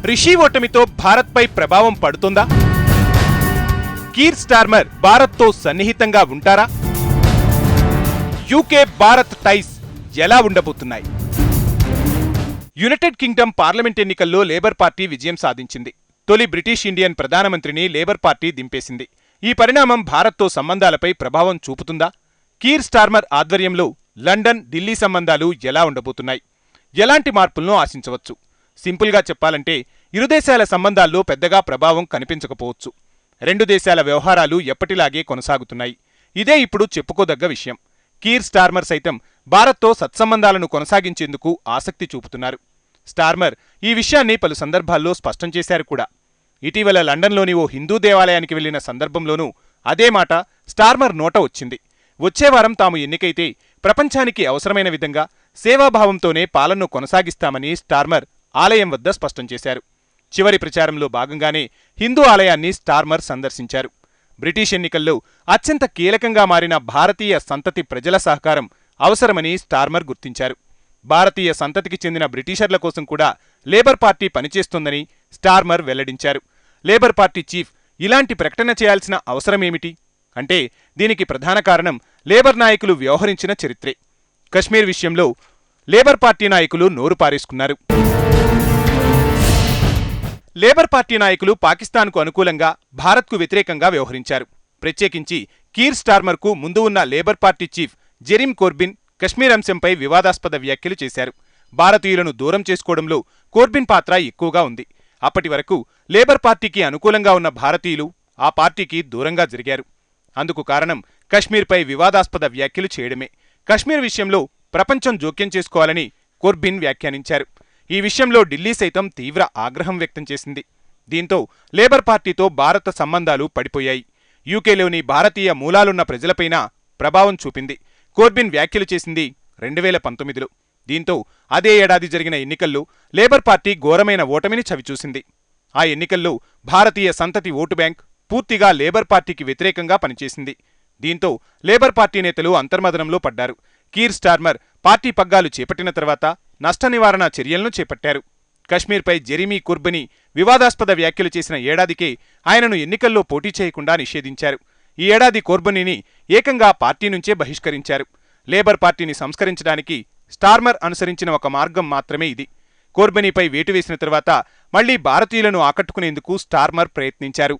రిషి ఓటమితో భారత్పై ప్రభావం పడుతుందా? కీర్ స్టార్మర్ భారత్తో సన్నిహితంగా ఉంటారా? యూకే భారత్ టైస్ ఎలా ఉండబోతున్నాయి? యునైటెడ్ కింగ్డమ్ పార్లమెంట్ ఎన్నికల్లో లేబర్ పార్టీ విజయం సాధించింది. తొలి బ్రిటిష్ ఇండియన్ ప్రధానమంత్రిని లేబర్ పార్టీ దింపేసింది. ఈ పరిణామం భారత్తో సంబంధాలపై ప్రభావం చూపుతుందా? కీర్ స్టార్మర్ ఆధ్వర్యంలో లండన్, ఢిల్లీ సంబంధాలు ఎలా ఉండబోతున్నాయి? ఎలాంటి మార్పులను ఆశించవచ్చు? సింపుల్గా చెప్పాలంటే ఇరు దేశాల సంబంధాల్లో పెద్దగా ప్రభావం కనిపించకపోవచ్చు. రెండు దేశాల వ్యవహారాలు ఎప్పటిలాగే కొనసాగుతున్నాయి. ఇదే ఇప్పుడు చెప్పుకోదగ్గ విషయం. కీర్ స్టార్మర్ సైతం భారత్తో సత్సంబంధాలను కొనసాగించేందుకు ఆసక్తి చూపుతున్నారు. స్టార్మర్ ఈ విషయాన్ని పలు సందర్భాల్లో స్పష్టం చేశారు కూడా. ఇటీవల లండన్లోని ఓ హిందూ దేవాలయానికి వెళ్లిన సందర్భంలోనూ అదే మాట స్టార్మర్ నోట వచ్చింది. వచ్చే వారం తాము ఎన్నికైతే ప్రపంచానికి అవసరమైన విధంగా సేవాభావంతోనే పాలనను కొనసాగిస్తామని స్టార్మర్ ఆలయం వద్ద స్పష్టం చేశారు. చివరి ప్రచారంలో భాగంగానే హిందూ ఆలయాన్ని స్టార్మర్ సందర్శించారు. బ్రిటిష్ ఎన్నికల్లో అత్యంత కీలకంగా మారిన భారతీయ సంతతి ప్రజల సహకారం అవసరమని స్టార్మర్ గుర్తించారు. భారతీయ సంతతికి చెందిన బ్రిటిషర్ల కోసం కూడా లేబర్ పార్టీ పనిచేస్తోందని స్టార్మర్ వెల్లడించారు. లేబర్ పార్టీ చీఫ్ ఇలాంటి ప్రకటన చేయాల్సిన అవసరమేమిటి అంటే దీనికి ప్రధాన కారణం లేబర్ నాయకులు వ్యవహరించిన చరిత్రే. కశ్మీర్ విషయంలో లేబర్ పార్టీ నాయకులు నోరు పారేసుకున్నారు. లేబర్ పార్టీ నాయకులు పాకిస్తాన్కు అనుకూలంగా, భారత్కు వ్యతిరేకంగా వ్యవహరించారు. ప్రత్యేకించి కీర్ స్టార్మర్కు ముందు ఉన్న Labour party chief Jeremy Corbyn Kashmir అంశంపై వివాదాస్పద వ్యాఖ్యలు చేశారు. భారతీయులను దూరం చేసుకోవడంలో కోర్బిన్ పాత్ర ఎక్కువగా ఉంది. అప్పటి వరకు లేబర్ పార్టీకి అనుకూలంగా ఉన్న భారతీయులు ఆ పార్టీకి దూరంగా జరిగారు. అందుకు కారణం కశ్మీర్పై వివాదాస్పద వ్యాఖ్యలు చేయడమే. కశ్మీర్ విషయంలో ప్రపంచం జోక్యం చేసుకోవాలని కోర్బిన్ వ్యాఖ్యానించారు. ఈ విషయంలో ఢిల్లీ సైతం తీవ్ర ఆగ్రహం వ్యక్తం చేసింది. దీంతో లేబర్ పార్టీతో భారత సంబంధాలు పడిపోయాయి. యూకేలోని భారతీయ మూలాలున్న ప్రజలపైన ప్రభావం చూపింది. కోర్బిన్ వ్యాఖ్యలు చేసింది 2019లో. దీంతో అదే ఏడాది జరిగిన ఎన్నికల్లో లేబర్ పార్టీ ఘోరమైన ఓటమిని చవిచూసింది. ఆ ఎన్నికల్లో భారతీయ సంతతి ఓటు బ్యాంక్ పూర్తిగా లేబర్ పార్టీకి వ్యతిరేకంగా పనిచేసింది. దీంతో లేబర్ పార్టీ నేతలు అంతర్మదనంలో పడ్డారు. కీర్ స్టార్మర్ పార్టీ పగ్గాలు చేపట్టిన తర్వాత నష్ట నివారణ చర్యలను చేపట్టారు. కశ్మీర్పై జెరీమీ కోర్బిన్ వివాదాస్పద వ్యాఖ్యలు చేసిన ఏడాదికే ఆయనను ఎన్నికల్లో పోటీ చేయకుండా నిషేధించారు. ఈ ఏడాది కోర్బిన్ని ఏకంగా పార్టీ నుంచే బహిష్కరించారు. లేబర్ పార్టీని సంస్కరించడానికి స్టార్మర్ అనుసరించిన ఒక మార్గం మాత్రమే ఇది. కోర్బిన్పై వేటు వేసిన తర్వాత మళ్లీ భారతీయులను ఆకట్టుకునేందుకు స్టార్మర్ ప్రయత్నించారు.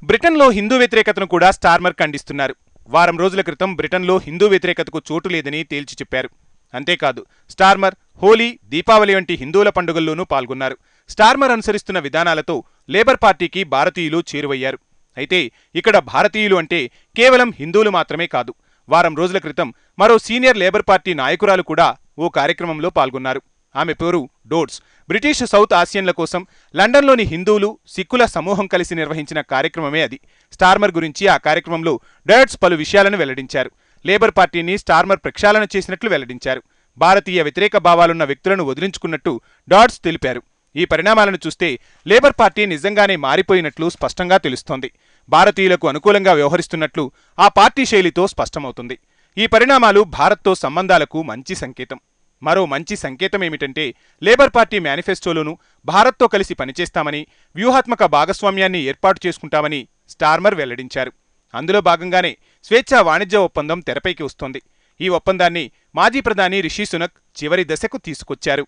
బ్రిటన్లో హిందూ వ్యతిరేకతను కూడా స్టార్మర్ ఖండిస్తున్నారు. వారం రోజుల క్రితం బ్రిటన్లో హిందూ వ్యతిరేకతకు చోటు లేదని తేల్చి చెప్పారు. అంతేకాదు స్టార్మర్ హోలీ, దీపావళి వంటి హిందువుల పండుగల్లోనూ పాల్గొన్నారు. స్టార్మర్ అనుసరిస్తున్న విధానాలతో లేబర్ పార్టీకి భారతీయులు చేరువయ్యారు. అయితే ఇక్కడ భారతీయులు అంటే కేవలం హిందువులు మాత్రమే కాదు. వారం రోజుల క్రితం మరో సీనియర్ లేబర్ పార్టీ నాయకురాలు కూడా ఓ కార్యక్రమంలో పాల్గొన్నారు. ఆమె పేరు డోడ్స్. బ్రిటిష్ సౌత్ ఆసియన్ల కోసం లండన్లోని హిందువులు, సిక్కుల సమూహం కలిసి నిర్వహించిన కార్యక్రమమే అది. స్టార్మర్ గురించి ఆ కార్యక్రమంలో డోడ్స్ పలు విషయాలను వెల్లడించారు. లేబర్ పార్టీని స్టార్మర్ ప్రక్షాళన చేసినట్లు వెల్లడించారు. భారతీయ వ్యతిరేక భావాలున్న వ్యక్తులను వదిలించుకున్నట్టు డోడ్స్ తెలిపారు. ఈ పరిణామాలను చూస్తే లేబర్ పార్టీ నిజంగానే మారిపోయినట్లు స్పష్టంగా తెలుస్తోంది. భారతీయులకు అనుకూలంగా వ్యవహరిస్తున్నట్లు ఆ పార్టీ శైలితో స్పష్టమవుతుంది. ఈ పరిణామాలు భారత్తో సంబంధాలకు మంచి సంకేతం. మరో మంచి సంకేతమేమిటంటే లేబర్ పార్టీ మేనిఫెస్టోలోనూ భారత్తో కలిసి పనిచేస్తామని, వ్యూహాత్మక భాగస్వామ్యాన్ని ఏర్పాటు చేసుకుంటామని స్టార్మర్ వెల్లడించారు. అందులో భాగంగానే స్వేచ్ఛా వాణిజ్య ఒప్పందం తెరపైకి వస్తోంది. ఈ ఒప్పందాన్ని మాజీ ప్రధాని రిషి సునక్ చివరి దశకు తీసుకొచ్చారు.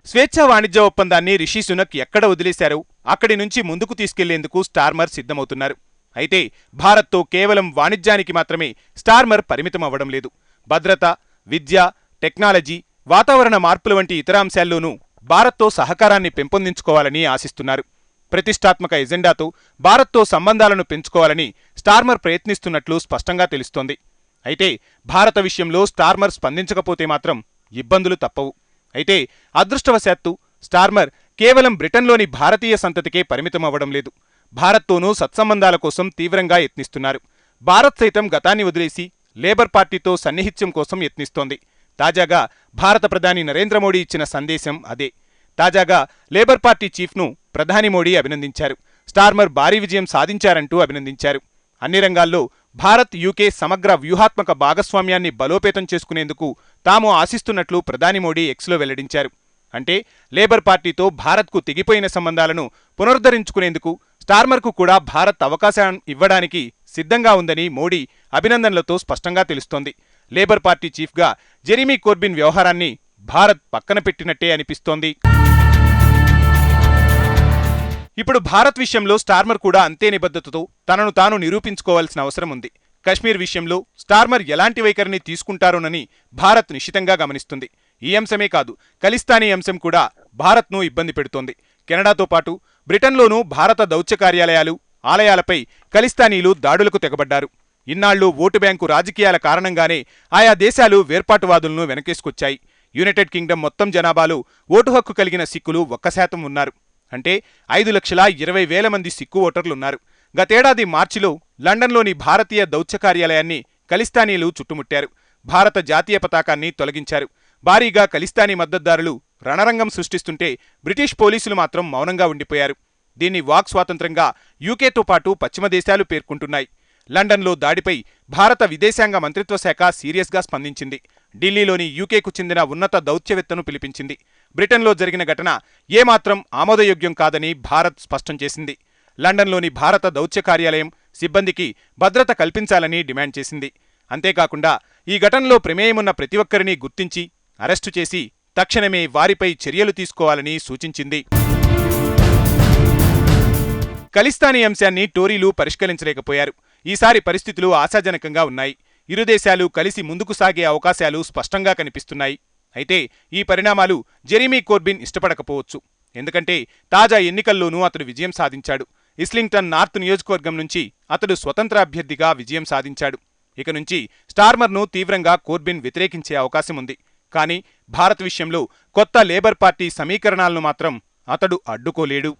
స్వేచ్ఛా వాణిజ్య ఒప్పందాన్ని రిషి సునక్ ఎక్కడ వదిలేశారో అక్కడి నుంచి ముందుకు తీసుకెళ్లేందుకు స్టార్మర్ సిద్ధమవుతున్నారు. అయితే భారత్తో కేవలం వాణిజ్యానికి మాత్రమే స్టార్మర్ పరిమితమవ్వడం లేదు. భద్రత, విద్య, టెక్నాలజీ, వాతావరణ మార్పుల వంటి ఇతర అంశాల్లోనూ భారత్తో సహకారాన్ని పెంపొందించుకోవాలని ఆశిస్తున్నారు. ప్రతిష్టాత్మక ఎజెండాతో భారత్తో సంబంధాలను పెంచుకోవాలని స్టార్మర్ ప్రయత్నిస్తున్నట్లు స్పష్టంగా తెలుస్తోంది. అయితే భారత విషయంలో స్టార్మర్ స్పందించకపోతే మాత్రం ఇబ్బందులు తప్పవు. అయితే అదృష్టవశాత్తు స్టార్మర్ కేవలం బ్రిటన్లోని భారతీయ సంతతికే పరిమితమవ్వడం లేదు. భారత్తోనూ సత్సంబంధాల కోసం తీవ్రంగా యత్నిస్తున్నారు. భారత్ సైతం గతాన్ని వదిలేసి లేబర్ పార్టీతో సన్నిహిత్యం కోసం యత్నిస్తోంది. తాజాగా భారత ప్రధాని నరేంద్ర మోడీ ఇచ్చిన సందేశం అదే. తాజాగా లేబర్ పార్టీ చీఫ్ను ప్రధాని మోడీ అభినందించారు. స్టార్మర్ భారీ విజయం సాధించారంటూ అభినందించారు. అన్ని రంగాల్లో భారత్ యూకే సమగ్ర వ్యూహాత్మక భాగస్వామ్యాన్ని బలోపేతం చేసుకునేందుకు తాము ఆశిస్తున్నట్లు ప్రధాని మోడీ ఎక్స్లో వెల్లడించారు. అంటే లేబర్ పార్టీతో భారత్కు తెగిపోయిన సంబంధాలను పునరుద్ధరించుకునేందుకు స్టార్మర్కు కూడా భారత్ అవకాశం ఇవ్వడానికి సిద్ధంగా ఉందని మోడీ అభినందనలతో స్పష్టంగా తెలుస్తోంది. లేబర్ పార్టీ చీఫ్గా జెరీమీ కోర్బిన్ వ్యవహారాన్ని భారత్ పక్కన పెట్టినట్టే అనిపిస్తోంది. ఇప్పుడు భారత్ విషయంలో స్టార్మర్ కూడా అంతే నిబద్ధతతో తనను తాను నిరూపించుకోవాల్సిన అవసరం ఉంది. కశ్మీర్ విషయంలో స్టార్మర్ ఎలాంటి వైఖరిని తీసుకుంటారోనని భారత్ నిశితంగా గమనిస్తుంది. ఈ అంశమే కాదు, ఖలిస్తానీ అంశం కూడా భారత్ను ఇబ్బంది పెడుతోంది. కెనడాతో పాటు బ్రిటన్లోనూ భారత దౌత్య కార్యాలయాలు, ఆలయాలపై ఖలిస్తానీలు దాడులకు తెగబడ్డారు. ఇన్నాళ్లు ఓటు బ్యాంకు రాజకీయాల కారణంగానే ఆయా దేశాలు వేర్పాటువాదులను వెనకేసుకొచ్చాయి. యునైటెడ్ కింగ్డమ్ మొత్తం జనాభాలో ఓటు హక్కు కలిగిన సిక్కులు 1% ఉన్నారు. అంటే 5,20,000 మంది సిక్కు ఓటర్లున్నారు. గతేడాది మార్చిలో లండన్లోని భారతీయ దౌత్య కార్యాలయాన్ని ఖలిస్తానీలు చుట్టుముట్టారు. భారత జాతీయ పతాకాన్ని తొలగించారు. భారీగా ఖలిస్తానీ మద్దతుదారులు రణరంగం సృష్టిస్తుంటే బ్రిటిష్ పోలీసులు మాత్రం మౌనంగా ఉండిపోయారు. దీన్ని వాక్ స్వాతంత్రంగా యూకేతో పాటు పశ్చిమ దేశాలు పేర్కొంటున్నాయి. లండన్లో దాడిపై భారత విదేశాంగ మంత్రిత్వ శాఖ సీరియస్గా స్పందించింది. ఢిల్లీలోని యూకేకు చెందిన ఉన్నత దౌత్యవేత్తను పిలిపించింది. బ్రిటన్లో జరిగిన ఘటన ఏమాత్రం ఆమోదయోగ్యం కాదని భారత్ స్పష్టం చేసింది. లండన్లోని భారత దౌత్య కార్యాలయం సిబ్బందికి భద్రత కల్పించాలని డిమాండ్ చేసింది. అంతేకాకుండా ఈ ఘటనలో ప్రమేయమున్న ప్రతి ఒక్కరిని గుర్తించి అరెస్టు చేసి తక్షణమే వారిపై చర్యలు తీసుకోవాలని సూచించింది. ఖలిస్తానీ అంశాన్ని టోరీలు పరిష్కరించలేకపోయారు. ఈసారి పరిస్థితులు ఆశాజనకంగా ఉన్నాయి. ఇరు దేశాలు కలిసి ముందుకు సాగే అవకాశాలు స్పష్టంగా కనిపిస్తున్నాయి. అయితే ఈ పరిణామాలు జెరీమీ కోర్బిన్ ఇష్టపడకపోవచ్చు. ఎందుకంటే తాజా ఎన్నికల్లోనూ అతడు విజయం సాధించాడు. ఇస్లింగ్టన్ నార్త్ నియోజకవర్గం నుంచి అతడు స్వతంత్ర అభ్యర్థిగా విజయం సాధించాడు. ఇక నుంచి స్టార్మర్ను తీవ్రంగా కోర్బిన్ వ్యతిరేకించే అవకాశం ఉంది. కానీ భారత్ విషయంలో కొత్త లేబర్ పార్టీ సమీకరణాలను మాత్రం అతడు అడ్డుకోలేడు.